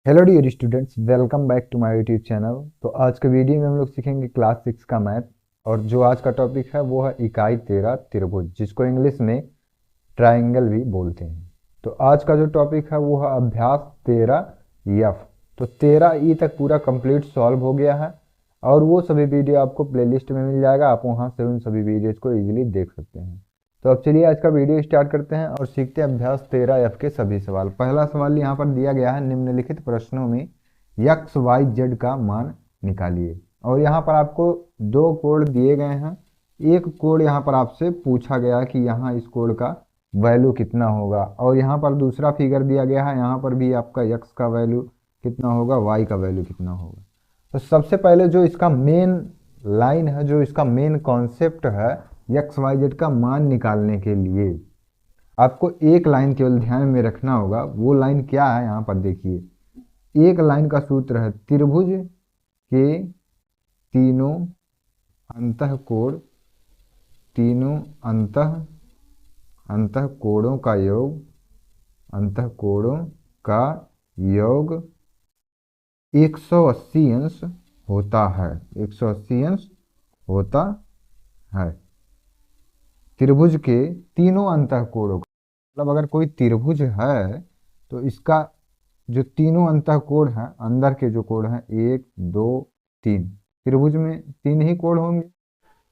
Hello dear students, welcome back to my YouTube channel. तो आज के वीडियो में हम लोग सीखेंगे क्लास 6 का मैथ। और जो आज का टॉपिक है वो है इकाई 13 त्रिभुज, जिसको इंग्लिश में ट्रायंगल भी बोलते हैं। तो आज का जो टॉपिक है वो है अभ्यास 13 तो 13 तक पूरा कंप्लीट सॉल्व हो गया है और वो सभी वीडियो आपको प्लेलिस्ट में मिल जाएगा। आप वहाँ से उन सभी वीडियोज़ को इजीली देख सकते हैं। तो अब चलिए आज का वीडियो स्टार्ट करते हैं और सीखते हैं अभ्यास 13 के सभी सवाल। पहला सवाल यहाँ पर दिया गया है, निम्नलिखित प्रश्नों में एक्स वाई जेड का मान निकालिए। और यहाँ पर आपको दो कोड दिए गए हैं। एक कोड यहाँ पर आपसे पूछा गया कि यहाँ इस कोड का वैल्यू कितना होगा, और यहाँ पर दूसरा फिगर दिया गया है, यहाँ पर भी आपका एक्स का वैल्यू कितना होगा, वाई का वैल्यू कितना होगा। तो सबसे पहले जो इसका मेन लाइन है, जो इसका मेन कॉन्सेप्ट है एक्स वाई जेड का मान निकालने के लिए, आपको एक लाइन केवल ध्यान में रखना होगा। वो लाइन क्या है, यहाँ पर देखिए। एक लाइन का सूत्र है त्रिभुज के तीनों अंतःकोण, तीनों अंतःकोणों का योग, अंतःकोणों का योग 180 अंश होता है, 180 अंश होता है। त्रिभुज के तीनों अंतःकोणों का मतलब अगर कोई त्रिभुज है तो इसका जो तीनों अंतःकोण है, अंदर के जो कोण हैं, 1 2 3, त्रिभुज में 3 ही कोण होंगे।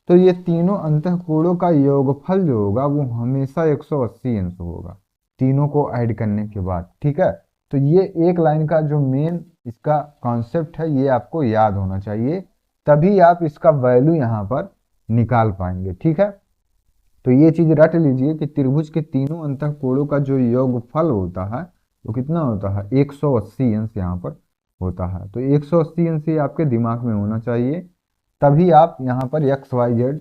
तो ये तीनों अंतःकोणों का योगफल जो होगा वो हमेशा 180 अंश होगा, तीनों को ऐड करने के बाद। ठीक है, तो ये एक लाइन का जो मेन इसका कॉन्सेप्ट है ये आपको याद होना चाहिए, तभी आप इसका वैल्यू यहाँ पर निकाल पाएंगे। ठीक है, तो ये चीज रट लीजिए कि त्रिभुज के तीनों अंतःकोणों का जो योगफल होता है वो कितना होता है, 180 अंश यहाँ पर होता है। तो 180 अंश ये आपके दिमाग में होना चाहिए, तभी आप यहाँ पर एक्स वाई जेड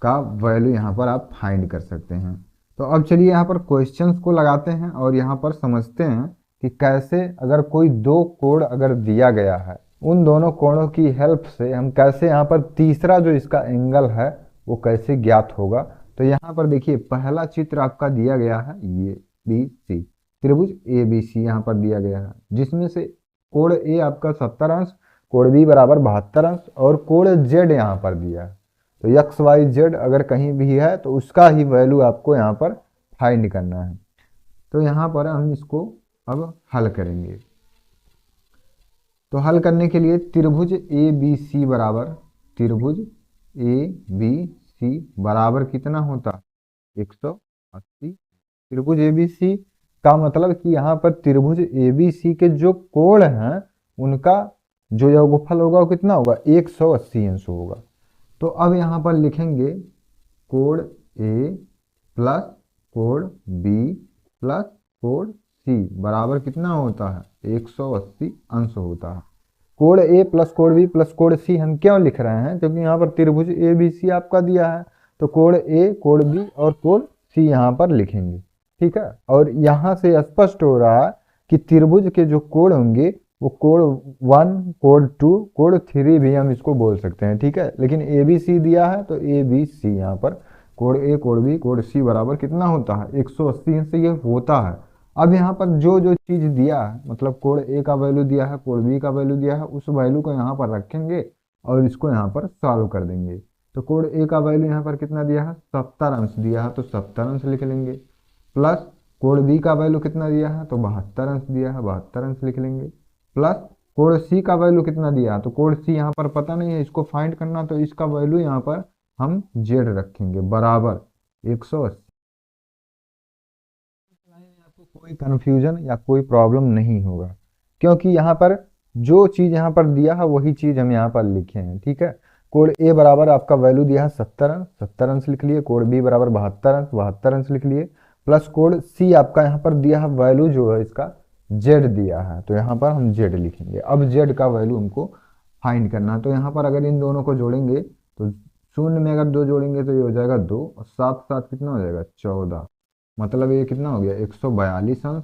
का वैल्यू यहाँ पर आप फाइंड कर सकते हैं। तो अब चलिए यहाँ पर क्वेश्चंस को लगाते हैं और यहाँ पर समझते हैं कि कैसे अगर कोई दो कोण अगर दिया गया है, उन दोनों कोणों की हेल्प से हम कैसे यहाँ पर तीसरा जो इसका एंगल है वो कैसे ज्ञात होगा। तो यहाँ पर देखिए पहला चित्र आपका दिया गया है, ये बी सी त्रिभुज ए बी सी यहाँ पर दिया गया है, जिसमें से कोण ए आपका 70 अंश, कोण बी बराबर 72 अंश और कोण जेड यहाँ पर दिया है। तो एक्स वाई जेड अगर कहीं भी है तो उसका ही वैल्यू आपको यहाँ पर फाइंड करना है। तो यहाँ पर हम इसको अब हल करेंगे। तो हल करने के लिए त्रिभुज ए बी सी बराबर, त्रिभुज ए बी सी बराबर कितना होता है, 180। त्रिभुज ए बी सी का मतलब कि यहाँ पर त्रिभुज ए बी सी के जो कोण हैं उनका जो योगफल होगा वो कितना होगा, 180 अंश होगा। तो अब यहाँ पर लिखेंगे कोण ए प्लस कोण बी प्लस कोण सी बराबर कितना होता है, 180 अंश होता है। कोण ए प्लस कोण बी प्लस कोण सी हम क्यों लिख रहे हैं, क्योंकि यहाँ पर त्रिभुज ए बी सी आपका दिया है, तो कोण ए कोण बी और कोण सी यहाँ पर लिखेंगे। ठीक है, और यहाँ से स्पष्ट हो रहा है कि त्रिभुज के जो कोण होंगे वो कोण 1 कोण 2 कोण 3 भी हम इसको बोल सकते हैं। ठीक है, लेकिन ए बी सी दिया है तो ए बी सी यहाँ पर कोण ए कोण बी कोण सी बराबर कितना होता है, 180 से ये होता है। अब यहाँ पर जो जो चीज दिया है, मतलब कोण ए का वैल्यू दिया है, कोण बी का वैल्यू दिया है, उस वैल्यू को यहाँ पर रखेंगे और इसको यहाँ पर सॉल्व कर देंगे। तो कोण ए का वैल्यू यहाँ पर कितना दिया है, 70 अंश दिया है, तो 70 अंश लिख लेंगे। प्लस कोण बी का वैल्यू कितना दिया है, तो 72 अंश दिया है, 72 अंश लिख लेंगे। प्लस कोण सी का वैल्यू कितना दिया है, तो कोण सी यहाँ पर पता नहीं है, इसको फाइंड करना, तो इसका वैल्यू यहाँ पर हम जेड रखेंगे बराबर 180। आपको कोई कंफ्यूजन या कोई प्रॉब्लम नहीं होगा, क्योंकि यहाँ पर जो चीज यहाँ पर दिया है वही चीज हम यहाँ पर लिखे हैं। ठीक है, कोण ए बराबर आपका वैल्यू दिया है 70 अंश, 70 अंश लिख लिए। कोण बी बराबर 72 अंश, 72 अंश लिख लिए। प्लस कोण सी आपका यहाँ पर दिया है वैल्यू जो है इसका जेड दिया है, तो यहाँ पर हम जेड लिखेंगे। अब जेड का वैल्यू हमको फाइंड करना है। तो यहाँ पर अगर इन दोनों को जोड़ेंगे तो शून्य में अगर 2 जोड़ेंगे तो ये हो जाएगा 2 और 7 7 कितना हो जाएगा, 14। मतलब ये कितना हो गया, 142 अंश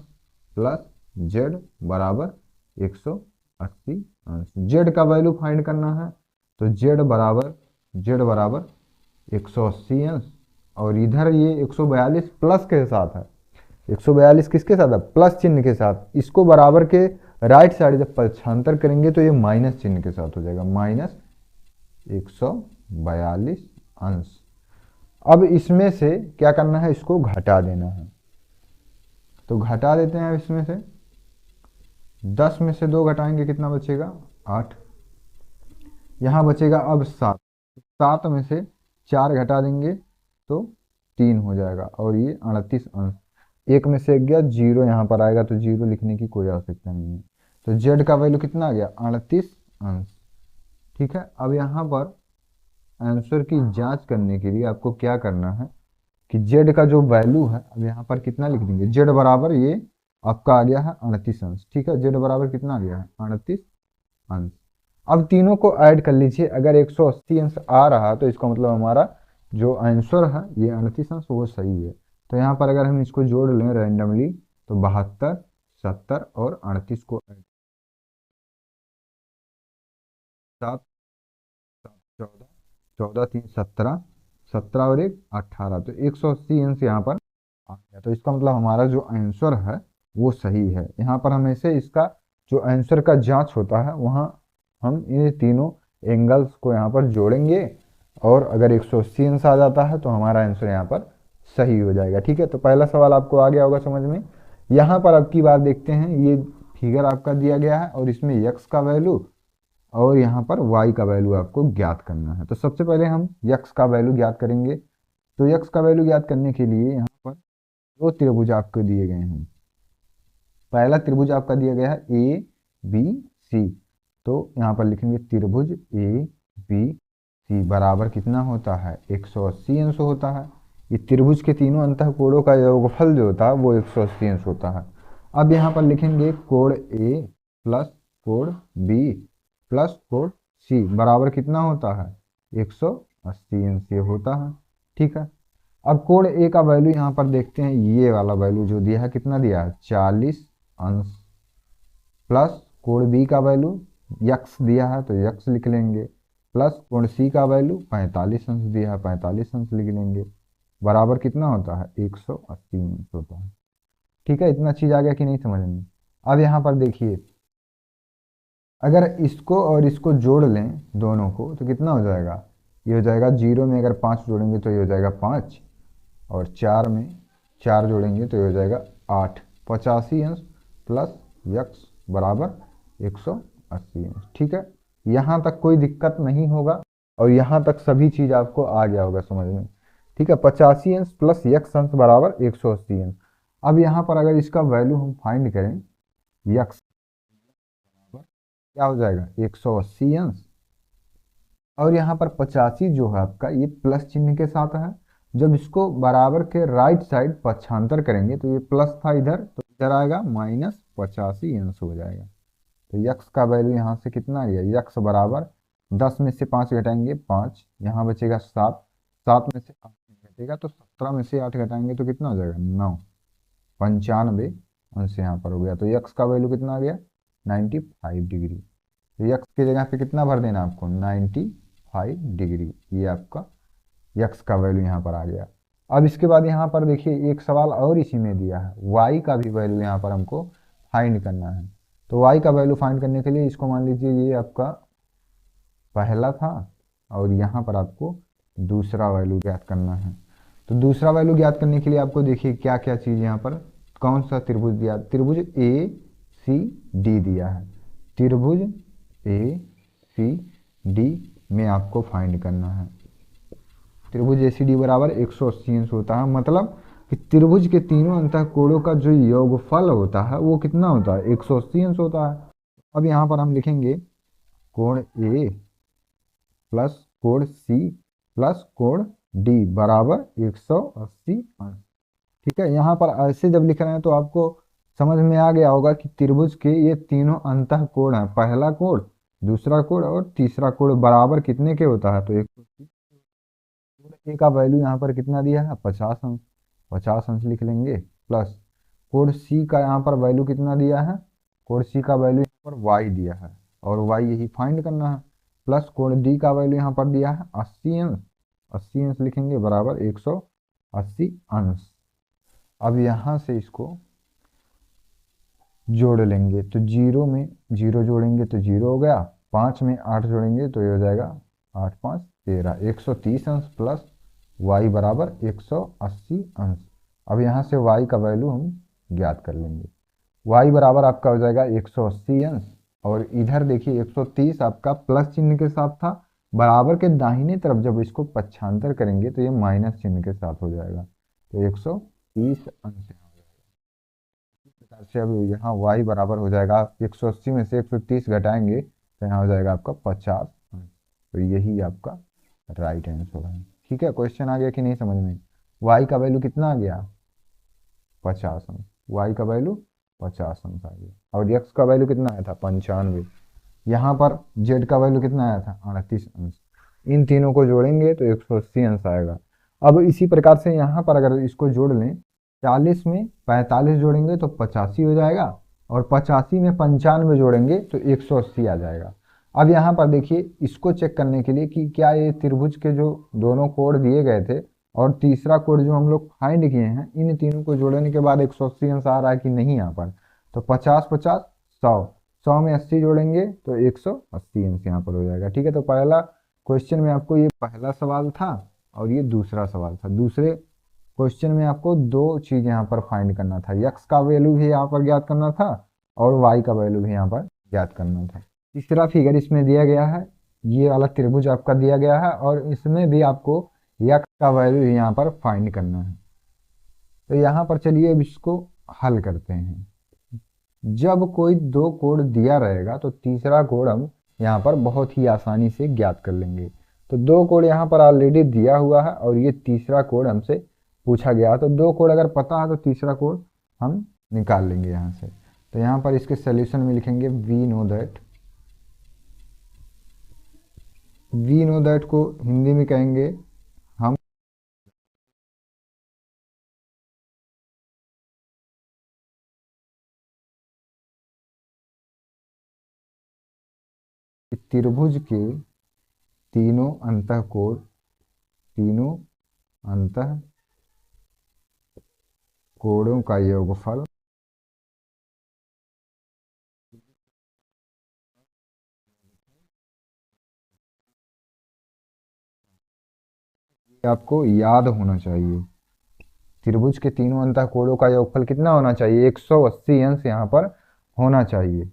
प्लस जेड बराबर 180 अंश। जेड का वैल्यू फाइंड करना है, तो जेड बराबर 180 अंश, और इधर ये 142 प्लस के साथ है। 142 किसके साथ है, प्लस चिन्ह के साथ। इसको बराबर के राइट साइड जब पक्षांतर करेंगे तो ये माइनस चिन्ह के साथ हो जाएगा, -142 अंश। अब इसमें से क्या करना है, इसको घटा देना है। तो घटा देते हैं इसमें से, 10 में से 2 घटाएंगे कितना बचेगा, 8। यहाँ बचेगा अब 7, 7 में से 4 घटा देंगे तो 3 हो जाएगा, और ये 38 अंश। एक में से 1 गया, 0 यहाँ पर आएगा, तो 0 लिखने की कोई आवश्यकता नहीं है। तो जेड का वैल्यू कितना आ गया, 38 अंश। ठीक है, अब यहाँ पर आंसर की जांच करने के लिए आपको क्या करना है कि जेड का जो वैल्यू है, अब यहाँ पर कितना लिख देंगे, जेड बराबर ये आपका आ गया है 38 अंश। ठीक है, जेड बराबर कितना आ गया है, 38 अंश। अब तीनों को ऐड कर लीजिए, अगर 180 अंश आ रहा तो इसका मतलब हमारा जो आंसर है ये 38 अंश वो सही है। तो यहाँ पर अगर हम इसको जोड़ लें रैंडमली तो 72, 70 और 38 को ऐड, 7, 14, 14 3 17, 17 और 1 18, तो 180 अंश यहाँ पर आ गया। तो इसका मतलब हमारा जो आंसर है वो सही है। यहाँ पर हमेशा इसका जो आंसर का जांच होता है वहाँ हम इन तीनों एंगल्स को यहाँ पर जोड़ेंगे, और अगर 180 अंश आ जाता है तो हमारा आंसर यहाँ पर सही हो जाएगा। ठीक है, तो पहला सवाल आपको आ गया होगा समझ में। यहाँ पर अब की बात देखते हैं, ये फिगर आपका दिया गया है और इसमें x का वैल्यू और यहाँ पर y का वैल्यू आपको ज्ञात करना है। तो सबसे पहले हम x का वैल्यू ज्ञात करेंगे। तो x का वैल्यू ज्ञात करने के लिए यहाँ पर दो त्रिभुज आपको दिए गए हैं। पहला त्रिभुज आपका दिया गया है ए बी सी, तो यहाँ पर लिखेंगे त्रिभुज ए बी सी बराबर कितना होता है, 180 अंश होता है। ये त्रिभुज के तीनों अंतःकोणों का योगफल जो होता है वो 180 अंश होता है। अब यहाँ पर लिखेंगे कोण ए प्लस कोण बी प्लस कोण सी बराबर कितना होता है, 180 अंश ये होता है। ठीक है, अब कोण ए का वैल्यू यहाँ पर देखते हैं, ये वाला वैल्यू जो दिया है कितना दिया है, 40 अंश, प्लस कोण बी का वैल्यू यक्स दिया है तो यक्स लिख लेंगे, प्लस कोण सी का वैल्यू 45 अंश दिया है, 45 अंश लिख लेंगे, बराबर कितना होता है, 180 अंश होता है। ठीक है, इतना चीज आ गया कि नहीं समझ में। अब यहाँ पर देखिए, अगर इसको और इसको जोड़ लें दोनों को तो कितना हो जाएगा, ये हो जाएगा 0 में अगर 5 जोड़ेंगे तो ये हो जाएगा 5, और 4 में 4 जोड़ेंगे तो ये हो जाएगा 8, 85 अंश प्लस यक्स बराबर 180 अंश। ठीक है, यहाँ तक कोई दिक्कत नहीं होगा और यहाँ तक सभी चीज़ आपको आ गया होगा समझ में। ठीक है, 85 अंश प्लस यक्स अंश बराबर 180 अंश। अब यहाँ पर अगर इसका वैल्यू हम फाइंड करें, यक्स क्या हो जाएगा, 180 अंश, और यहाँ पर 85 जो है आपका ये प्लस चिन्ह के साथ है। जब इसको बराबर के राइट साइड पक्षांतर करेंगे तो ये प्लस था इधर, तो इधर आएगा -85 अंश हो जाएगा। तो यक्स का वैल्यू यहाँ से कितना आ गया, यक्स बराबर 10 में से 5 घटाएंगे 5, यहाँ बचेगा 7, 7 में से 8 घटेगा तो 17 में से 8 घटाएंगे तो कितना हो जाएगा, 9, 95 अंश यहाँ पर हो गया। तो यक्स का वैल्यू कितना आ गया, 95 डिग्री। तो यक्स की जगह पे कितना भर देना आपको, 95 डिग्री, ये आपका यक्स का वैल्यू यहाँ पर आ गया। अब इसके बाद यहाँ पर देखिए एक सवाल और इसी में दिया है, वाई का भी वैल्यू यहाँ पर हमको फाइंड करना है। तो वाई का वैल्यू फाइंड करने के लिए इसको मान लीजिए ये आपका पहला था और यहाँ पर आपको दूसरा वैल्यू ज्ञात करना है। तो दूसरा वैल्यू ज्ञात करने के लिए आपको देखिए क्या क्या चीज़ यहाँ पर, कौन सा त्रिभुज दिया, त्रिभुज ए सी डी दिया है। त्रिभुज ए सी डी में आपको फाइंड करना है। त्रिभुज ए सी डी बराबर 180 अंश होता है, मतलब कि त्रिभुज के तीनों अंतःकोणों का जो योगफल होता है वो कितना होता है, 180 अंश होता है। अब यहाँ पर हम लिखेंगे कोण ए प्लस कोण सी प्लस कोण डी बराबर 180 अंश। ठीक है, यहाँ पर ऐसे जब लिख रहे हैं तो आपको समझ में आ गया होगा कि त्रिभुज के ये तीनों अंतःकोण हैं, पहला कोण, दूसरा कोण और तीसरा कोण बराबर कितने के होता है, तो 180। कोण ए का वैल्यू यहाँ पर कितना दिया है, 50 अंश, 50 अंश लिख लेंगे, प्लस कोण सी का यहाँ पर वैल्यू कितना दिया है, कोण सी का वैल्यू यहाँ पर वाई दिया है और वाई यही फाइंड करना है, प्लस कोण डी का वैल्यू यहाँ पर दिया है 80 अंश, 80 अंश लिखेंगे बराबर 180 अंश। अब यहाँ से इसको जोड़ लेंगे तो जीरो में जीरो जोड़ेंगे तो जीरो हो गया, 5 में 8 जोड़ेंगे तो ये हो जाएगा 8 5 13, 130 अंश प्लस y बराबर 180 अंश। अब यहाँ से y का वैल्यू हम ज्ञात कर लेंगे। y बराबर आपका हो जाएगा 180 अंश, और इधर देखिए 130 आपका प्लस चिन्ह के साथ था, बराबर के दाहिने तरफ जब इसको पक्षांतर करेंगे तो ये माइनस चिन्ह के साथ हो जाएगा, तो 130 अंश यहाँ हो जाएगा। इस प्रकार से अब यहाँ y बराबर हो जाएगा, 180 में से 130 घटाएंगे तो यहाँ हो जाएगा आपका 50 अंश। तो यही आपका राइट आंसर है। ठीक है, क्वेश्चन आ गया कि नहीं समझ में? y का वैल्यू कितना आ गया? 50 अंश। y का वैल्यू 50 अंश आ गया। और x का वैल्यू कितना आया था? 95। यहाँ पर z का वैल्यू कितना आया था? 38 अंश। इन तीनों को जोड़ेंगे तो 180 अंश आएगा। अब इसी प्रकार से यहाँ पर अगर इसको जोड़ लें, 40 में 45 जोड़ेंगे तो 85 हो जाएगा, और 85 में 95 जोड़ेंगे तो 180 आ जाएगा। अब यहाँ पर देखिए, इसको चेक करने के लिए कि क्या ये त्रिभुज के जो दोनों कोण दिए गए थे और तीसरा कोण जो हम लोग फाइंड किए हैं, इन तीनों को जोड़ने के बाद 180 अंश आ रहा है कि नहीं यहाँ पर, तो 50 50 100, 100 में 80 जोड़ेंगे तो 180 अंश यहाँ पर हो जाएगा। ठीक है, तो पहला क्वेश्चन में आपको ये पहला सवाल था और ये दूसरा सवाल था। दूसरे क्वेश्चन में आपको दो चीज यहाँ पर फाइंड करना था, यक्स का वैल्यू भी यहाँ पर ज्ञात करना था और वाई का वैल्यू भी यहाँ पर ज्ञात करना था। तीसरा फिगर इसमें दिया गया है, ये वाला त्रिभुज आपका दिया गया है और इसमें भी आपको यक्स का वैल्यू यहाँ पर फाइंड करना है। तो यहाँ पर चलिए अब इसको हल करते हैं। जब कोई दो कोण दिया रहेगा तो तीसरा कोण हम यहाँ पर बहुत ही आसानी से ज्ञात कर लेंगे। तो दो कोण यहाँ पर ऑलरेडी दिया हुआ है और ये तीसरा कोण हमसे पूछा गया, तो दो कोण अगर पता है तो तीसरा कोण हम निकाल लेंगे यहाँ से। तो यहाँ पर इसके सॉल्यूशन में लिखेंगे वी नो दैट को हिंदी में कहेंगे हम त्रिभुज के तीनों अंतःकोण तीनों अंतः कोणों का योगफल आपको याद होना चाहिए। त्रिभुज के तीनों अंतःकोणों का योगफल कितना होना चाहिए? 180 अंश यहाँ पर होना चाहिए।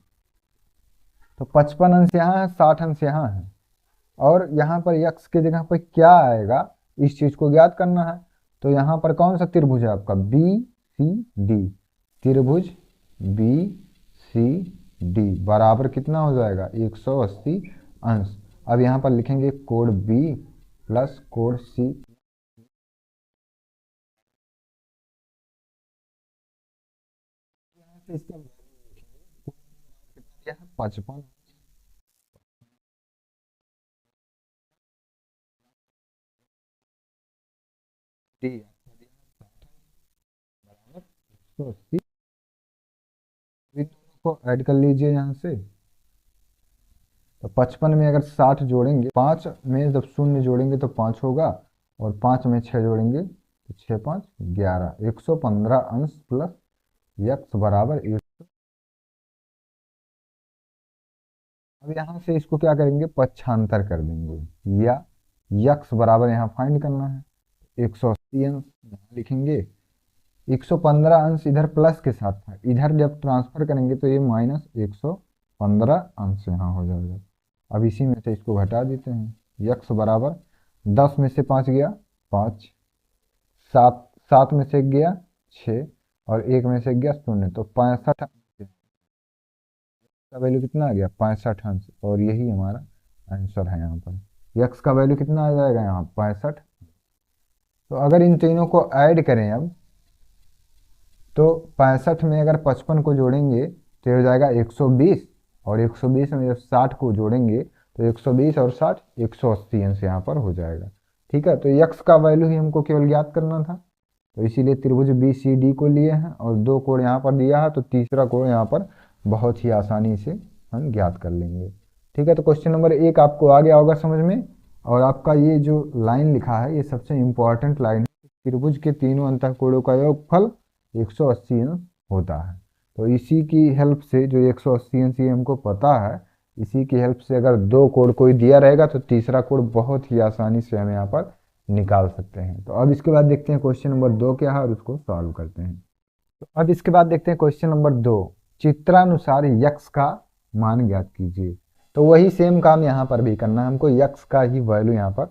तो 55 अंश यहाँ है, 60 अंश यहाँ है, और यहाँ पर यक्स की जगह पर क्या आएगा इस चीज को ज्ञात करना है। तो यहाँ पर कौन सा त्रिभुज है आपका? B C D. त्रिभुज बी सी डी बराबर कितना हो जाएगा? 180 अंश। अब यहाँ पर लिखेंगे कोण बी प्लस कोण सी, इसका क्या है? 55 डी बराबर 180। इन दोनों को ऐड कर लीजिए यहाँ से। तो 55 में अगर 60 जोड़ेंगे, 5 में जब शून्य जोड़ेंगे तो 5 होगा, और 5 में 6 जोड़ेंगे तो 6 5 11, 115 अंश प्लस यक्स बराबर 1। अब यहाँ से इसको क्या करेंगे? पक्षांतर कर देंगे, या यक्स बराबर यहाँ फाइंड करना है 180 अंश यहाँ लिखेंगे। 115 अंश इधर प्लस के साथ था, इधर जब ट्रांसफर करेंगे तो ये माइनस 115 अंश यहाँ हो जाएगा। अब इसी में से इसको घटा देते हैं, यक्स बराबर 10 में से 5 गया 5, 7 7 में से 1 गया 6, और 1 में से 1 गया 0, तो 65 का वैल्यू कितना आ गया? 65 अंश, और यही हमारा आंसर है यहाँ पर। यक्स का वैल्यू कितना आ जाएगा यहाँ? 65। तो अगर इन तीनों को ऐड करें अब, तो 65 में अगर 55 को जोड़ेंगे तो ये हो जाएगा 120, और 120 में जब 60 को जोड़ेंगे तो 120 और 60 180 अंश यहाँ पर हो जाएगा। ठीक है, तो यक्स का वैल्यू ही हमको केवल ज्ञात करना था, तो इसीलिए त्रिभुज बी सी डी को लिए हैं, और दो कोण यहाँ पर दिया है तो तीसरा कोण यहाँ पर बहुत ही आसानी से हम ज्ञात कर लेंगे। ठीक है, तो क्वेश्चन नंबर 1 आपको आ गया होगा समझ में। और आपका ये जो लाइन लिखा है ये सबसे इंपॉर्टेंट लाइन है, त्रिभुज के तीनों अंतःकोणों का योगफल 180 अंश होता है। तो इसी की हेल्प से जो 180 अंश ये हमको पता है, इसी की हेल्प से अगर दो कोड कोई दिया रहेगा तो तीसरा कोड बहुत ही आसानी से हम यहाँ पर निकाल सकते हैं। तो अब इसके बाद देखते हैं क्वेश्चन नंबर 2 क्या है और उसको सॉल्व करते हैं। तो अब इसके बाद देखते हैं क्वेश्चन नंबर 2, चित्रानुसार यक्स का मान ज्ञात कीजिए। तो वही सेम काम यहाँ पर भी करना है, हमको यक्स का ही वैल्यू यहाँ पर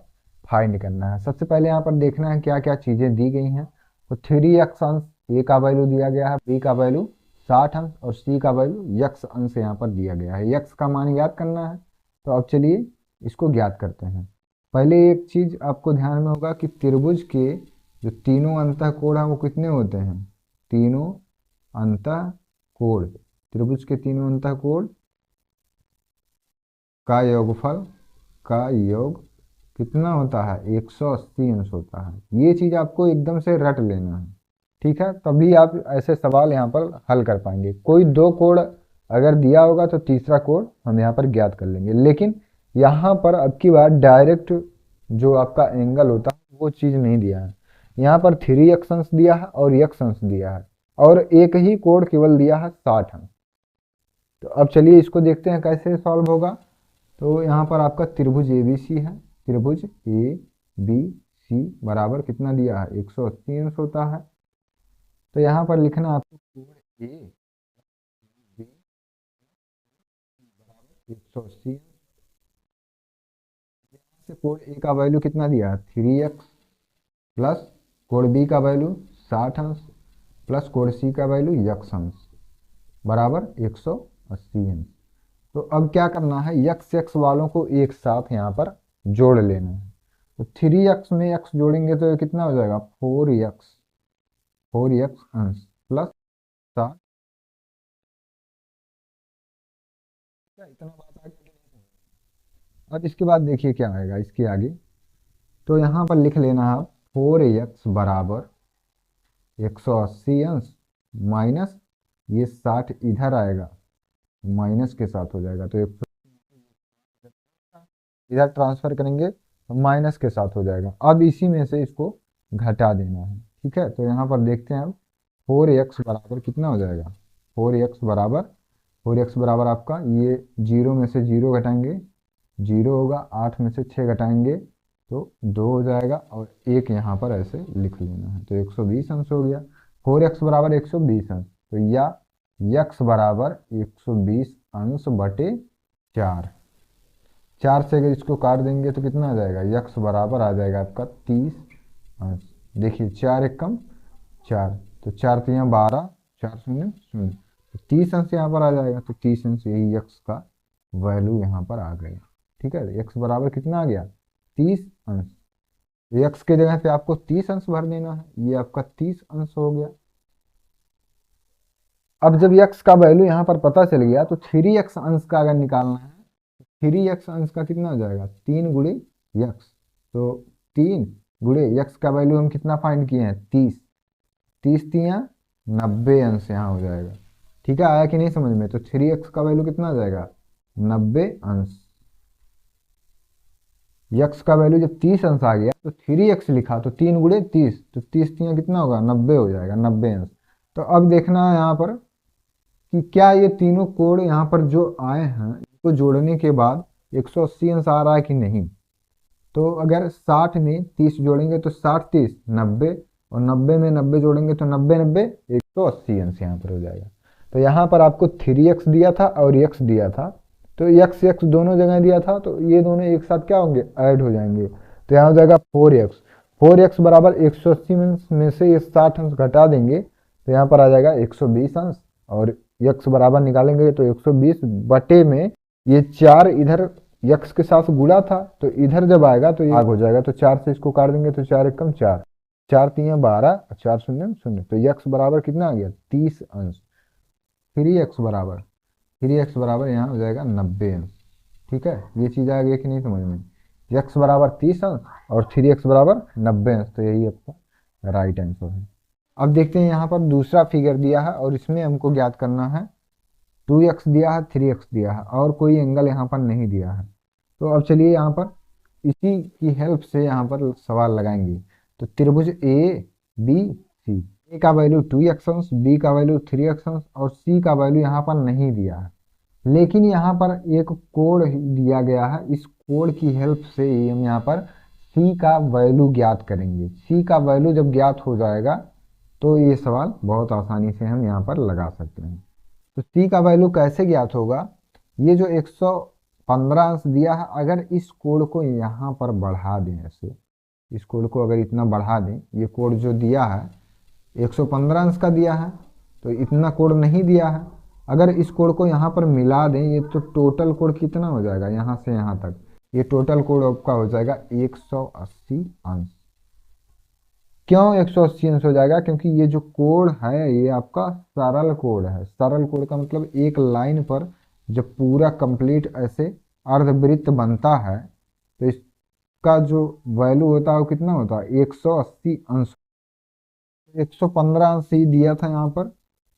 फाइंड करना है। सबसे पहले यहाँ पर देखना है क्या क्या चीज़ें दी गई हैं। तो 3x अंश ए का वैल्यू दिया गया है, बी का वैल्यू 60 अंश और सी का वैल्यू यक्स अंश यहाँ पर दिया गया है। यक्स का मान ज्ञात करना है। तो अब चलिए इसको ज्ञात करते हैं। पहले एक चीज़ आपको ध्यान में होगा कि त्रिभुज के जो तीनों अंतः कोण हैं वो कितने होते हैं, तीनों अंतः कोण, त्रिभुज के तीनों अंतः कोण का योगफल का योग कितना होता है, 180 अंश होता है। ये चीज़ आपको एकदम से रट लेना है, ठीक है, तभी आप ऐसे सवाल यहाँ पर हल कर पाएंगे। कोई दो कोण अगर दिया होगा तो तीसरा कोण हम यहाँ पर ज्ञात कर लेंगे, लेकिन यहाँ पर अब की बार डायरेक्ट जो आपका एंगल होता है वो चीज़ नहीं दिया है। यहाँ पर 3x अंश दिया है और x अंश दिया है और एक ही कोण केवल दिया है 60 अंश। तो अब चलिए इसको देखते हैं कैसे सॉल्व होगा। तो यहाँ पर आपका त्रिभुज ए बी सी है, त्रिभुज ए बी सी बराबर कितना दिया है, 180 अंश होता है। तो यहाँ पर लिखना आपको कोण ए बी बराबर 180 अंश। यहाँ से कोण ए का वैल्यू कितना दिया है, 3x प्लस कोण बी का वैल्यू 60 अंश प्लस कोण सी का वैल्यू यक्स अंश बराबर 180 अंश। तो अब क्या करना है, यक्स एक्स वालों को एक साथ यहाँ पर जोड़ लेना है। तो 3x में x जोड़ेंगे तो ये कितना हो जाएगा, 4x अंश प्लस 60। इतना बात आ गया कि नहीं? अब इसके बाद देखिए क्या आएगा इसके आगे। तो यहाँ पर लिख लेना आप 4x बराबर 180 अंश माइनस ये 60 इधर आएगा, माइनस के साथ हो जाएगा। तो इधर ट्रांसफर करेंगे तो माइनस के साथ हो जाएगा। अब इसी में से इसको घटा देना है, ठीक है। तो यहाँ पर देखते हैं अब 4x बराबर कितना हो जाएगा, 4x बराबर आपका ये 0 में से 0 घटाएंगे 0 होगा, 8 में से 6 घटाएंगे तो 2 हो जाएगा और एक यहाँ पर ऐसे लिख लेना है। तो 120 अंश हो गया। 4x बराबर 120 अंश, तो या x बराबर 120 अंश बटे 4। 4 से अगर इसको काट देंगे तो कितना आ जाएगा, यक्स बराबर आ जाएगा आपका 30 अंश। देखिए 4 एक कम 4, तो 4 तो यहाँ 12, 4 शून्य शून्य, तो 30 अंश यहाँ पर आ जाएगा। तो 30 अंश यही यक्स का वैल्यू यहाँ पर आ गया, ठीक है। यक्स बराबर कितना आ गया, 30 अंश। यक्स के जगह पे आपको 30 अंश भर देना है, ये आपका 30 अंश हो गया। अब जब यक्स का वैल्यू यहाँ पर पता चल गया तो 3x अंश का अगर निकालना है, 3x अंश का कितना हो जाएगा, 3 गुणे यक्स। तो 3 गुणे यक्स का वैल्यू हम कितना फाइंड किए हैं, 30, 30 तिया 90 अंश यहाँ हो जाएगा, ठीक है। आया कि नहीं समझ में। तो 3x का वैल्यू कितना आ जाएगा, 90 अंश। यक्स का वैल्यू जब 30 अंश आ गया तो 3x लिखा तो 3 गुणे 30, तो 30 तिया कितना होगा, 90 हो जाएगा, 90 अंश। तो अब देखना है यहाँ पर कि क्या ये तीनों कोण यहाँ पर जो आए हैं इसको जोड़ने के बाद 180 अंश आ रहा है कि नहीं। तो अगर 60 में 30 जोड़ेंगे तो 60 30 90, और 90 में 90 जोड़ेंगे तो 90 90 180 अंश यहाँ पर हो जाएगा। तो यहाँ पर आपको 3x दिया था और x दिया था, तो x x दोनों जगह दिया था, तो ये दोनों एक साथ क्या होंगे, ऐड हो जाएंगे। तो यहाँ हो जाएगा 4x बराबर 180 अंश में से ये 60 अंश घटा देंगे तो यहाँ पर आ जाएगा 120 अंश, और यक्स बराबर निकालेंगे तो 120 बटे में ये 4 इधर यक्स के साथ गुणा था तो इधर जब आएगा तो ये भाग हो जाएगा। तो 4 से इसको काट देंगे तो 4 एक कम 4, 4 तिया 12, 4 शून्य शून्य, तो यक्स बराबर कितना आ गया, 30 अंश। 3x बराबर यहाँ हो जाएगा 90 अंश, ठीक है। ये चीज़ आ गई कि नहीं समझ में, यक्स बराबर 30 अंश और 3x बराबर 90 अंश, तो यही आपका राइट आंसर है। अब देखते हैं यहाँ पर दूसरा फिगर दिया है और इसमें हमको ज्ञात करना है 2x दिया है 3x दिया है और कोई एंगल यहाँ पर नहीं दिया है। तो अब चलिए यहाँ पर इसी की हेल्प से यहाँ पर सवाल लगाएंगे। तो त्रिभुज ए बी सी ए का वैल्यू 2x अंश, बी का वैल्यू 3x अंश और सी का वैल्यू यहाँ पर नहीं दिया है। लेकिन यहाँ पर एक कोड दिया गया है, इस कोड की हेल्प से ही हम यहाँ पर सी का वैल्यू ज्ञात करेंगे। सी का वैल्यू जब ज्ञात हो जाएगा तो ये सवाल बहुत आसानी से हम यहाँ पर लगा सकते हैं। तो सी का वैल्यू कैसे ज्ञात होगा, ये जो 115 अंश दिया है, अगर इस कोड को यहाँ पर बढ़ा दें, ऐसे इस कोड को अगर इतना बढ़ा दें, ये कोड जो दिया है 115 अंश का दिया है, तो इतना कोड नहीं दिया है। अगर इस कोड को यहाँ पर मिला दें, ये तो टोटल कोड कितना हो जाएगा, यहाँ से यहाँ तक ये टोटल कोड आपका हो जाएगा 180 अंश। क्यों 180 अंश हो जाएगा, क्योंकि ये जो कोड है ये आपका सरल कोड है। सरल कोड का मतलब एक लाइन पर जब पूरा कंप्लीट ऐसे अर्धवृत्त बनता है तो इसका जो वैल्यू होता है वो कितना होता है, 180 अंश। 115 अंश ही दिया था यहाँ पर,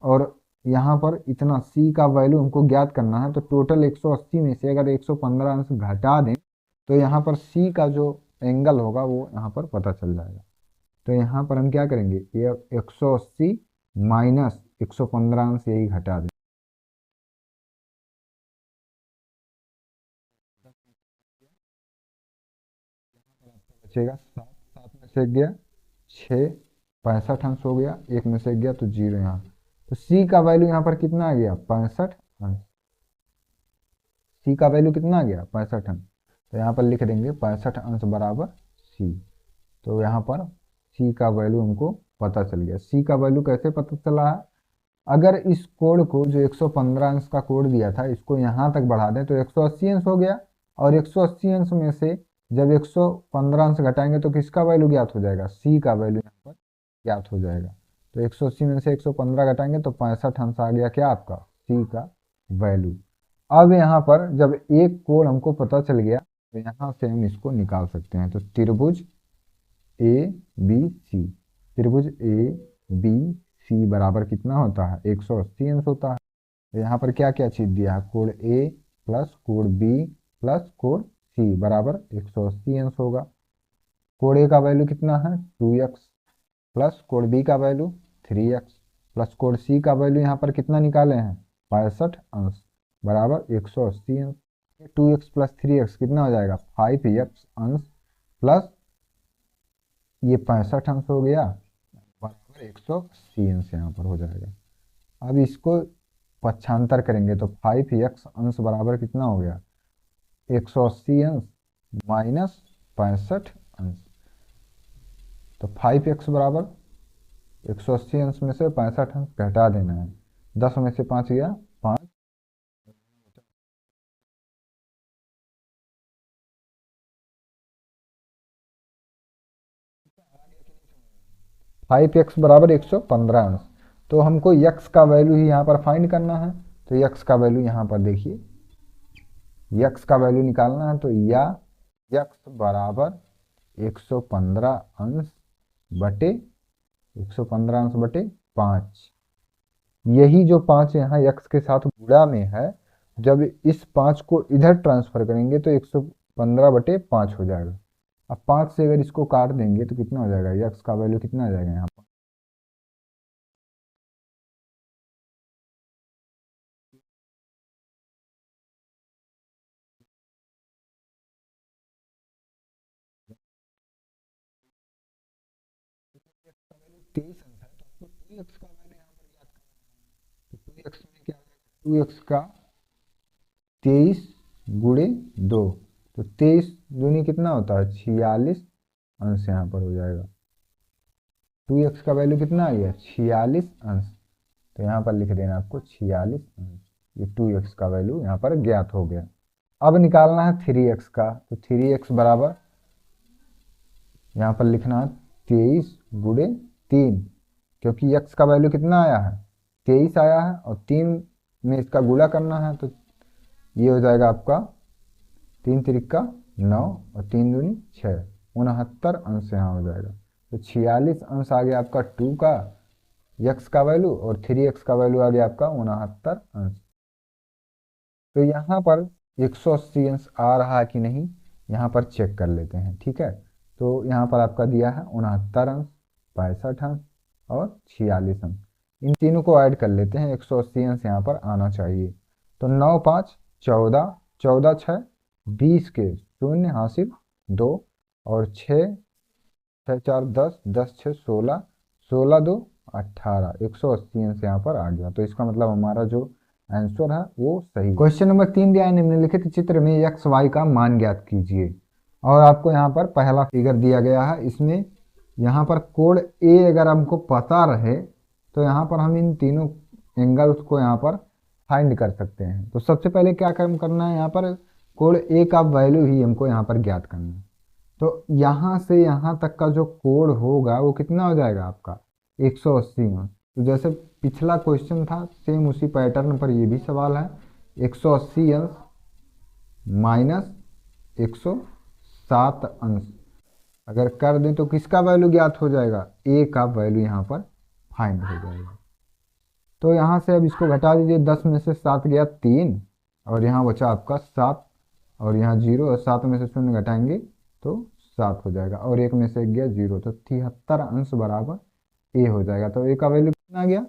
और यहाँ पर इतना सी का वैल्यू हमको ज्ञात करना है। तो टोटल 180 में से अगर 115 अंश घटा दें तो यहाँ पर सी का जो एंगल होगा वो यहाँ पर पता चल जाएगा। तो यहाँ पर हम क्या करेंगे, ये 180 माइनस 115 अंश यही घटा दें, बचेगा 7, 7 में से गया 6, 65 अंश हो गया, 1 में से गया तो 0 यहाँ। तो सी का वैल्यू यहाँ पर कितना आ गया, 65 अंश। सी का वैल्यू कितना आ गया, 65 अंश। तो यहाँ पर लिख देंगे 65 अंश बराबर सी। तो यहाँ पर सी का वैल्यू हमको पता चल गया। सी का वैल्यू कैसे पता चला है, अगर इस कोड को जो 115 अंश का कोड दिया था इसको यहाँ तक बढ़ा दें तो 180 अंश हो गया, और 180 अंश में से जब 115 अंश घटाएंगे तो किसका वैल्यू ज्ञात हो जाएगा, सी का वैल्यू यहाँ पर ज्ञात हो जाएगा। तो 180 में से 115 घटाएंगे तो 65 अंश आ गया क्या आपका, सी का वैल्यू। अब यहाँ पर जब एक कोड हमको पता चल गया तो यहाँ से हम इसको निकाल सकते हैं। तो त्रिभुज ए बी सी, त्रिभुज ए बी सी बराबर कितना होता है, 180 अंश होता है। तो यहाँ पर क्या क्या चीज दिया है, कोड ए प्लस कोड बी प्लस कोड सी बराबर 180 अंश होगा। कोड ए का वैल्यू कितना है 2x, प्लस कोड बी का वैल्यू 3x, प्लस कोड सी का वैल्यू यहाँ पर कितना निकाले हैं 65 अंश बराबर 180 अंश। 2x प्लस 3x कितना हो जाएगा 5x अंश, प्लस ये 65 अंश हो गया बराबर 180 अंश यहाँ पर हो जाएगा। अब इसको पक्षांतर करेंगे तो 5x अंश बराबर कितना हो गया 180 अंश माइनस 65 अंश। तो 5x बराबर 180 अंश में से 65 अंश घटा देना है, 10 में से 5 गया 5, 5x बराबर 115 अंश। तो हमको x का वैल्यू ही यहाँ पर फाइंड करना है। तो x का वैल्यू यहाँ पर देखिए, x का वैल्यू निकालना है तो या x बराबर 115 अंश बटे 115 अंश बटे 5। यही जो 5 यहाँ x के साथ गुणा में है, जब इस 5 को इधर ट्रांसफर करेंगे तो 115 बटे 5 हो जाएगा। अब 5 से अगर इसको काट देंगे तो कितना हो जाएगा, x का वैल्यू कितना आ जाएगा यहाँ पर, तेईस अंश है तो हमको 2x का वैल्यू यहाँ पर याद करना है। तो 2x में क्या आएगा, 2x का 23 गुणे 2, तो 23 दूनी कितना होता है 46 अंश यहाँ पर हो जाएगा। 2x का वैल्यू कितना आ गया 46 अंश, तो यहाँ पर लिख देना आपको 46 अंश। ये 2x का वैल्यू यहाँ पर ज्ञात हो गया। अब निकालना है 3x का, तो 3x बराबर यहाँ पर लिखना है 23 गुणे 3, क्योंकि x का वैल्यू कितना आया है 23 आया है और 3 में इसका गुणा करना है, तो ये हो जाएगा आपका 3 तिरिका 9 और 3 दूनी 6, 69 अंश यहाँ हो जाएगा। तो 46 अंश आ गया आपका 2 का x का वैल्यू, और 3x का वैल्यू आ गया आपका 69 अंश। तो यहाँ पर 180 अंश आ रहा है कि नहीं, यहाँ पर चेक कर लेते हैं, ठीक है। तो यहाँ पर आपका दिया है 69 अंश, 65 अंश और 46 अंश। इन तीनों को ऐड कर लेते हैं, 180 अंश यहाँ पर आना चाहिए। तो 9 5 14, 14 6 20 के शून्य हासिल 2, और 6 6 4 10, 10 6 16, 16 2 18, 180 अंश यहाँ पर आ गया। तो इसका मतलब हमारा जो आंसर है वो सही। क्वेश्चन नंबर 3 दिया है, निम्नलिखित चित्र में एक्स वाई का मान ज्ञात कीजिए। और आपको यहाँ पर पहला फिगर दिया गया है। इसमें यहाँ पर कोण ए अगर हमको पता रहे तो यहाँ पर हम इन तीनों एंगल्स को यहाँ पर फाइंड कर सकते हैं। तो सबसे पहले क्या काम करना है, यहाँ पर कोण ए का वैल्यू ही हमको यहाँ पर ज्ञात करना है। तो यहाँ से यहाँ तक का जो कोण होगा वो कितना हो जाएगा आपका 180 अंश। तो जैसे पिछला क्वेश्चन था सेम उसी पैटर्न पर ये भी सवाल है। 180 अंश माइनस 107 अंश अगर कर दें तो किसका वैल्यू ज्ञात हो जाएगा, ए का वैल्यू यहाँ पर फाइंड हो जाएगा। तो यहाँ से अब इसको घटा दीजिए, 10 में से 7 गया 3, और यहाँ बचा आपका 7, और यहाँ 0, और 7 में से 0 घटाएंगे तो 7 हो जाएगा, और 1 में से 1 गया 0, तो 73 अंश बराबर ए हो जाएगा। तो ए का वैल्यू कितना आ गया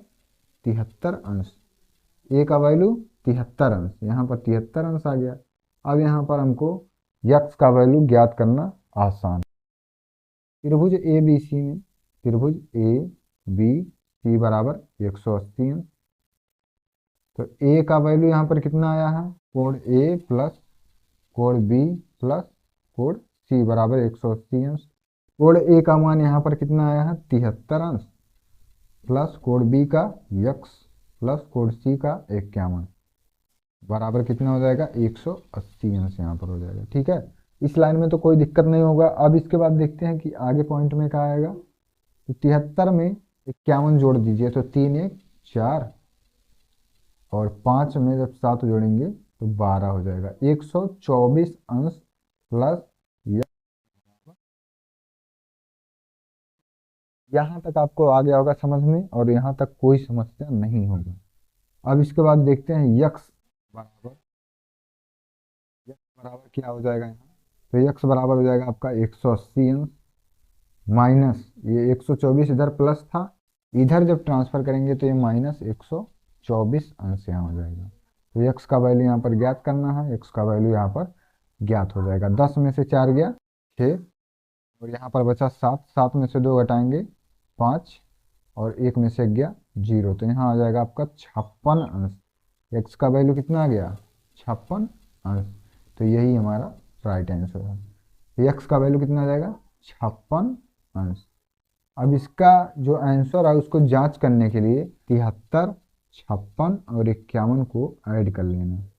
73 अंश। ए का वैल्यू 73 अंश, यहाँ पर 73 अंश आ गया। अब यहाँ पर हमको यक्स का वैल्यू ज्ञात करना आसान। त्रिभुज ए बी सी में त्रिभुज ए बी सी बराबर 180 अंश। तो ए का वैल्यू यहाँ पर कितना आया है, कोण ए प्लस कोण बी प्लस कोण सी बराबर 180 अंश। कोण ए का मान यहाँ पर कितना आया है 73 अंश, प्लस कोण बी का यक्स प्लस कोण सी का 51 बराबर कितना हो जाएगा 180 अंश यहाँ पर हो जाएगा। ठीक है, इस लाइन में तो कोई दिक्कत नहीं होगा। अब इसके बाद देखते हैं कि आगे पॉइंट में क्या आएगा। तो 73 में 51 जोड़ दीजिए तो 3 1 4, और 5 में जब 7 जोड़ेंगे तो 12 हो जाएगा। 124 अंश प्लस यहाँ तक आपको आ गया होगा समझ में, और यहाँ तक कोई समस्या नहीं होगा। अब इसके बाद देखते हैं यक्स बराबर, यक्स बराबर क्या हो जाएगा यहाँ। तो यक्स बराबर हो जाएगा आपका 180 अंश माइनस ये 124 इधर प्लस था, इधर जब ट्रांसफर करेंगे तो ये माइनस 124 अंश यहाँ हो जाएगा। तो यक्स का वैल्यू यहाँ पर ज्ञात करना है, एक्स का वैल्यू यहाँ पर ज्ञात हो जाएगा। 10 में से 4 गया 6, और यहाँ पर बचा 7, 7 में से 2 घटाएंगे 5, और 1 में से गया 0, तो यहाँ आ जाएगा आपका 56 अंश। एक्स का वैल्यू कितना आ गया 56 अंश। तो यही हमारा राइट आंसर है। तो एक्स का वैल्यू कितना आ जाएगा 56 अंश। अब इसका जो आंसर है उसको जांच करने के लिए 73, 56 और 51 को ऐड कर लेना है।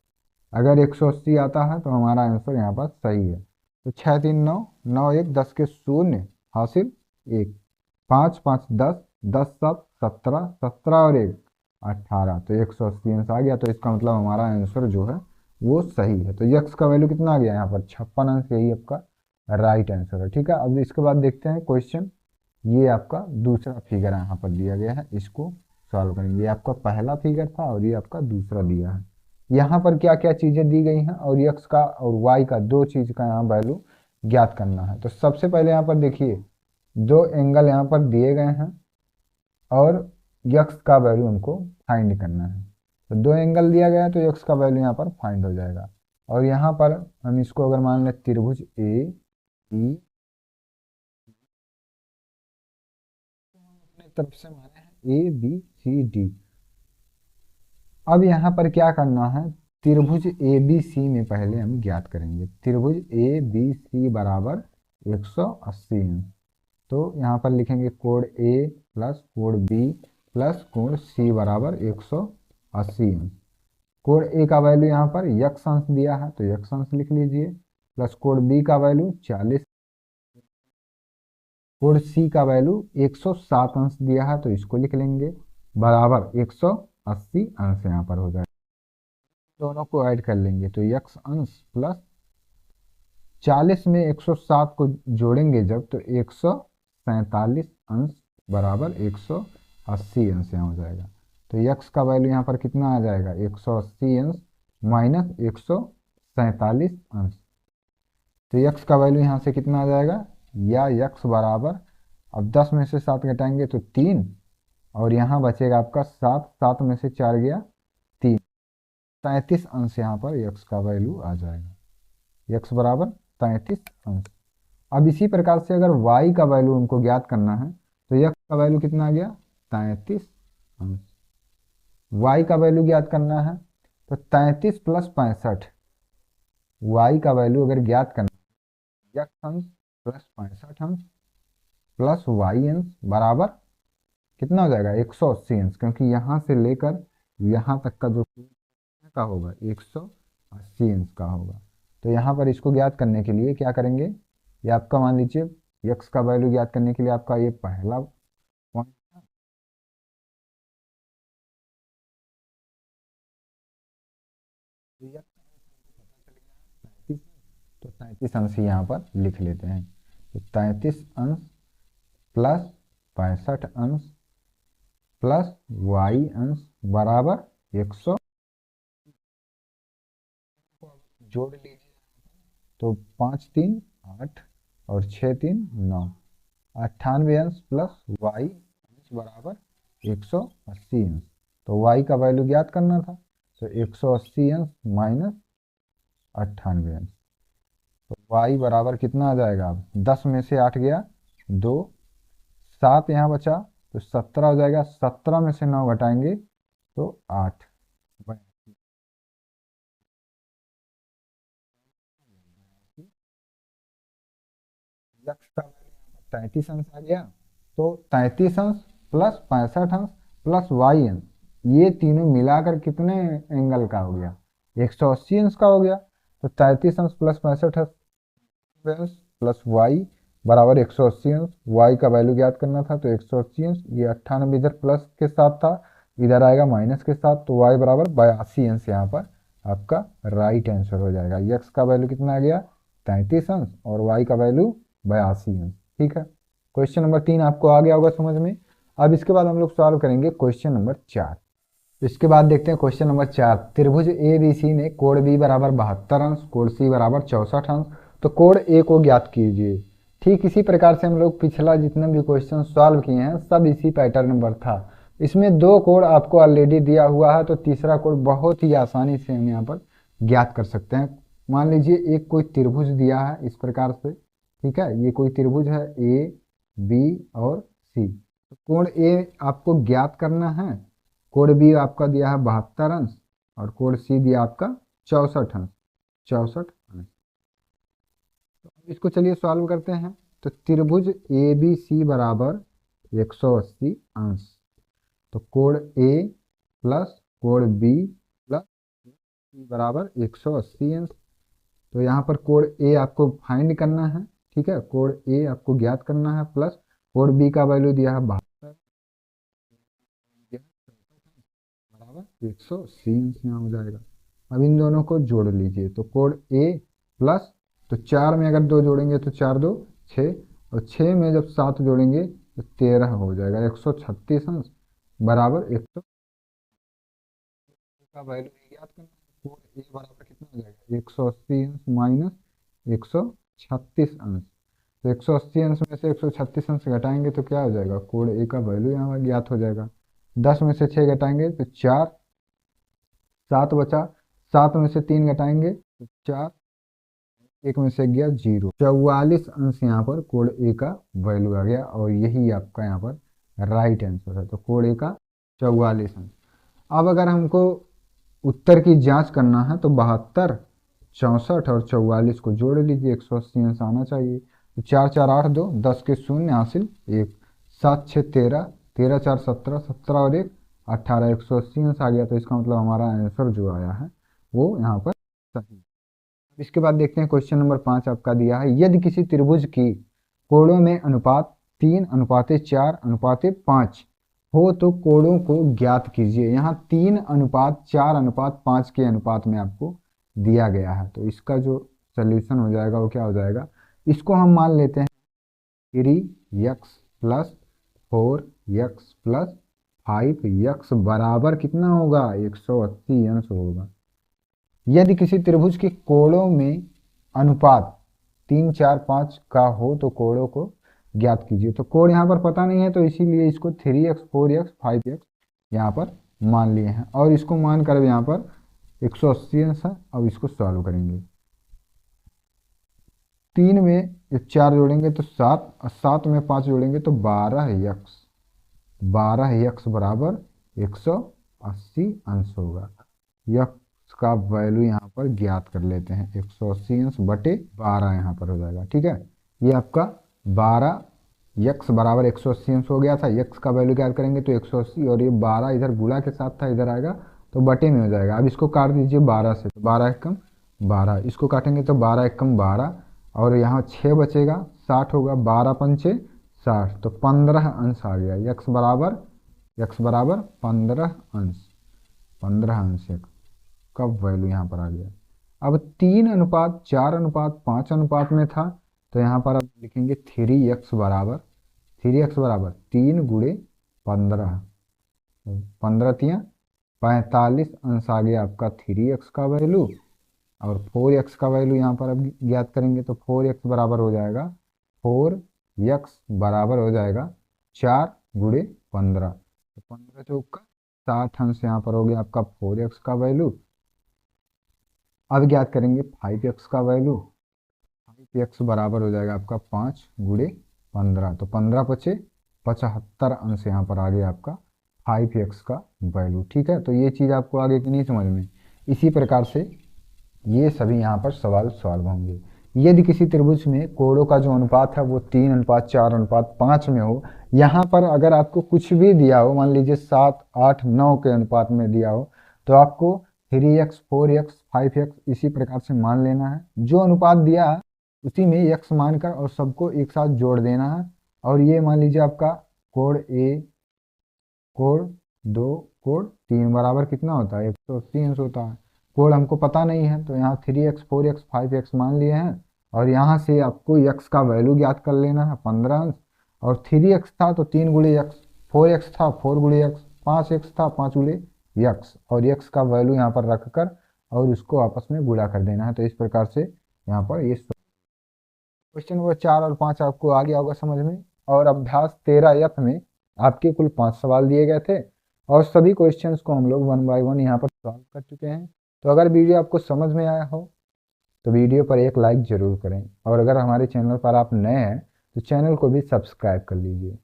अगर 180 आता है तो हमारा आंसर यहाँ पर सही है। तो 6 3 9, 9 1 10 के शून्य हासिल 1, 5 5 10, 10 7 17, 17 और 1 18, तो 180 अंश आ गया। तो इसका मतलब हमारा आंसर जो है वो सही है। तो यक्स का वैल्यू कितना आ गया यहाँ पर 56 अंश, यही आपका राइट आंसर है। ठीक है, अब इसके बाद देखते हैं क्वेश्चन। ये आपका दूसरा फिगर यहाँ पर दिया गया है, इसको सॉल्व करेंगे। ये आपका पहला फिगर था और ये आपका दूसरा दिया है। यहाँ पर क्या क्या चीज़ें दी गई हैं, और यक्स का और वाई का दो चीज़ का यहाँ वैल्यू ज्ञात करना है। तो सबसे पहले यहाँ पर देखिए दो एंगल यहाँ पर दिए गए हैं और यक्स का वैल्यू हमको फाइंड करना है। तो दो एंगल दिया गया है तो यक्स का वैल्यू यहाँ पर फाइंड हो जाएगा। और यहाँ पर हम इसको अगर मान लें त्रिभुज ए ई, अपने तरफ से माने हैं ए बी सी डी। अब यहाँ पर क्या करना है, त्रिभुज ए बी सी में पहले हम ज्ञात करेंगे। त्रिभुज ए बी सी बराबर 180 अंश। तो यहाँ पर लिखेंगे कोण ए प्लस कोण बी प्लस कोण सी बराबर 180 अंश। कोण ए का वैल्यू यहाँ पर यक्स अंश दिया है तो यक्स अंश लिख लीजिए, प्लस कोण बी का वैल्यू 40, कोण सी का वैल्यू 107 अंश दिया है तो इसको लिख लेंगे, बराबर 180 अंश यहाँ पर हो जाएगा। दोनों को ऐड कर लेंगे तो यक्स अंश प्लस 40 में 107 को जोड़ेंगे जब तो 147 अंश बराबर 180 अंश यहाँ हो जाएगा। तो यक्स का वैल्यू यहाँ पर कितना आ जाएगा 180 अंश माइनस 147 अंश। तो यक्स का वैल्यू यहाँ से कितना आ जाएगा, या यक्स बराबर, अब 10 में से 7 घटाएंगे तो 3, और यहाँ बचेगा आपका 7, 7 में से 4 गया 3, 33 अंश यहाँ पर यक्स का वैल्यू आ जाएगा, यक्स बराबर 33 अंश। अब इसी प्रकार से अगर y का वैल्यू उनको ज्ञात करना है तो यक्स का वैल्यू कितना आ गया 33 अंश, y का वैल्यू ज्ञात करना है तो 33 प्लस 65, y का वैल्यू अगर ज्ञात करना है यक्स अंश प्लस 65 अंश प्लस y अंश बराबर कितना हो जाएगा 180 अंश, क्योंकि यहाँ से लेकर यहाँ तक का जो का होगा 180 अंश का होगा। तो यहाँ पर इसको ज्ञात करने के लिए क्या करेंगे, ये आपका मान लीजिए यक्स का वैल्यू ज्ञात करने के लिए आपका ये पहला पॉइंट था, तो 33 अंश ही यहाँ पर लिख लेते हैं। तो 33 अंश प्लस 65 अंश प्लस y अंश बराबर 100, जोड़ लीजिए तो 5 3 8 और 6 3 9, 98 अंश प्लस y अंश बराबर 180 अंश। तो y का वैल्यू ज्ञात करना था, तो 180 अंश माइनस 98 अंश, तो y बराबर कितना आ जाएगा, अब 10 में से 8 गया 2, 7 यहाँ बचा तो 17 हो जाएगा, 17 में से 9 घटाएंगे तो 8, यक्स का वैल्यू 33 अंश आ गया। तो 33 अंश प्लस 65 अंश प्लस वाई अंश, ये तीनों मिलाकर कितने एंगल का हो गया 180 अंश का हो गया। तो 33 अंश प्लस 65 अंश प्लस वाई बराबर 180 अंश, वाई का वैल्यू ज्ञात करना था तो 180 अंश, ये 98 इधर प्लस के साथ था, इधर आएगा माइनस के साथ, तो वाई बराबर 82 अंश यहाँ पर आपका राइट आंसर हो जाएगा। यक्स का वैल्यू कितना आ गया 33 अंश और वाई का वैल्यू 82 अंश। ठीक है, क्वेश्चन नंबर 3 आपको आ गया होगा समझ में। अब इसके बाद हम लोग सॉल्व करेंगे क्वेश्चन नंबर 4। इसके बाद देखते हैं क्वेश्चन नंबर 4, त्रिभुज ए बी सी में कोण बी बराबर 72 अंश, कोण सी बराबर 64 अंश, तो कोण ए को ज्ञात कीजिए। ठीक इसी प्रकार से हम लोग पिछला जितना भी क्वेश्चन सॉल्व किए हैं सब इसी पैटर्न पर था। इसमें 2 कोण आपको ऑलरेडी दिया हुआ है, तो तीसरा कोण बहुत ही आसानी से हम यहाँ पर ज्ञात कर सकते हैं। मान लीजिए एक कोई त्रिभुज दिया है इस प्रकार से, ठीक है, ये कोई त्रिभुज है ए बी और सी, तो कोण ए आपको ज्ञात करना है, कोण बी आपका दिया है 72 अंश और कोण सी दिया आपका 64 अंश, 64 अंश। तो इसको चलिए सॉल्व करते हैं। तो त्रिभुज ए बी सी बराबर 180 अंश, तो कोण ए प्लस कोण बी प्लस सी बराबर 180 अंश। तो यहाँ पर कोण ए आपको फाइंड करना है, ठीक है, कोण ए आपको ज्ञात करना है, प्लस कोण बी का वैल्यू दिया है 72 बराबर 180 अंश यहाँ हो जाएगा। अब इन दोनों को जोड़ लीजिए, तो कोण ए प्लस, तो 4 में अगर 2 जोड़ेंगे तो 4 2 6, और 6 में जब 7 जोड़ेंगे तो 13 हो जाएगा, 136 अंश बराबर 100 का वैल्यू ज्ञात करना है। कोण ए बराबर कितना हो जाएगा 180 अंश माइनस 136 अंश, तो 180 अंश में से 136 अंश घटाएंगे तो क्या हो जाएगा, कोण ए का वैल्यू यहाँ ज्ञात हो जाएगा। 10 में से 6 घटाएंगे तो 4, 7 बचा, 7 में से 3 घटाएंगे तो 4, 1 में से गया 0, 44 अंश यहाँ पर कोण ए का वैल्यू आ गया और यही आपका यहाँ पर राइट आंसर है। तो कोण ए का 44 अंश। अब अगर हमको उत्तर की जांच करना है तो 72, 64 और 44 को जोड़ लीजिए, 180 अंश आना चाहिए। तो 4 4 8 2, 10 के शून्य हासिल 1, 7 6 13, 13 4 17, 17 और 1 18, 180 अंश आ गया। तो इसका मतलब हमारा आंसर जो आया है वो यहाँ पर सही। इसके बाद देखते हैं क्वेश्चन नंबर 5 आपका दिया है, यदि किसी त्रिभुज की कोणों में अनुपात 3:4:5 हो तो कोणों को ज्ञात कीजिए। यहाँ 3:4:5 के अनुपात में आपको दिया गया है, तो इसका जो सोल्यूशन हो जाएगा वो क्या हो जाएगा, इसको हम मान लेते हैं 3x plus 4x plus 5x बराबर कितना होगा 180 अंश होगा। यदि किसी त्रिभुज के कोणों में अनुपात 3 4 5 का हो तो कोणों को ज्ञात कीजिए। तो कोड यहाँ पर पता नहीं है तो इसीलिए इसको 3x 4x 5x यहाँ पर मान लिए हैं, और इसको मान कर यहाँ पर 180 अंश है। अब इसको सॉल्व करेंगे। 3 में जब 4 जोड़ेंगे तो 7, और 7 में 5 जोड़ेंगे तो 12x, 12x बराबर 180 अंश होगा। यक्स का वैल्यू यहाँ पर ज्ञात कर लेते हैं, 180 अंश बटे 12 यहाँ पर हो जाएगा। ठीक है, ये आपका 12 यक्स बराबर 180 अंश हो गया था। यक्स का वैल्यू ज्ञात करेंगे तो 180, और ये 12 इधर गुणा के साथ था, इधर आएगा तो बटे में हो जाएगा। अब इसको काट दीजिए 12 से, तो 12 एकम 12, इसको काटेंगे तो 12 एकम 12, और यहाँ 6 बचेगा, 60 होगा, 12 पंचे 60, तो 15 अंश आ गया। यक्स बराबर 15 अंश, 15 अंश यक्स का वैल्यू यहाँ पर आ गया। अब 3:4:5 अनुपात में था, तो यहाँ पर अब लिखेंगे 3x बराबर 3 गुणे 15, 15 तिया 45 अंश आ गया आपका 3x का वैल्यू। और 4x का वैल्यू यहाँ पर अब ज्ञात करेंगे तो 4x बराबर हो जाएगा 4x बराबर हो जाएगा 4 गुणे 15, तो 15 चौका 60 अंश यहाँ पर हो गया आपका 4x का वैल्यू। अब ज्ञात करेंगे 5x का वैल्यू। 5x बराबर हो जाएगा आपका 5 गुणे 15, तो 15 पचे 75 अंश यहाँ पर आ गया आपका 5x का वैल्यू। ठीक है, तो ये चीज़ आपको आगे की नहीं समझ में। इसी प्रकार से ये सभी यहाँ पर सवाल सॉल्व होंगे। यदि किसी त्रिभुज में कोणों का जो अनुपात है वो 3:4:5 में हो, यहाँ पर अगर आपको कुछ भी दिया हो, मान लीजिए 7, 8, 9 के अनुपात में दिया हो, तो आपको 3x 4x 5x इसी प्रकार से मान लेना है। जो अनुपात दिया है उसी में x मानकर और सबको एक साथ जोड़ देना है। और ये मान लीजिए आपका कोण A, कोण 2, कोण 3 बराबर कितना होता है, 180 अंश होता है। कोण हमको पता नहीं है तो यहाँ 3x 4x 5x मान लिए हैं, और यहाँ से आपको x का वैल्यू ज्ञात कर लेना है 15 अंश। और 3x था तो 3 गुणे x, 4x था 4 गुणे x, 5x था 5 गुणे x, और x का वैल्यू यहाँ पर रखकर और उसको आपस में गुणा कर देना है। तो इस प्रकार से यहाँ पर ये क्वेश्चन नंबर 4 और 5 आपको आ गया होगा समझ में। और अभ्यास 13 में आपके कुल 5 सवाल दिए गए थे, और सभी क्वेश्चंस को हम लोग 1 बाय 1 यहाँ पर सॉल्व कर चुके हैं। तो अगर वीडियो आपको समझ में आया हो तो वीडियो पर एक लाइक ज़रूर करें, और अगर हमारे चैनल पर आप नए हैं तो चैनल को भी सब्सक्राइब कर लीजिए।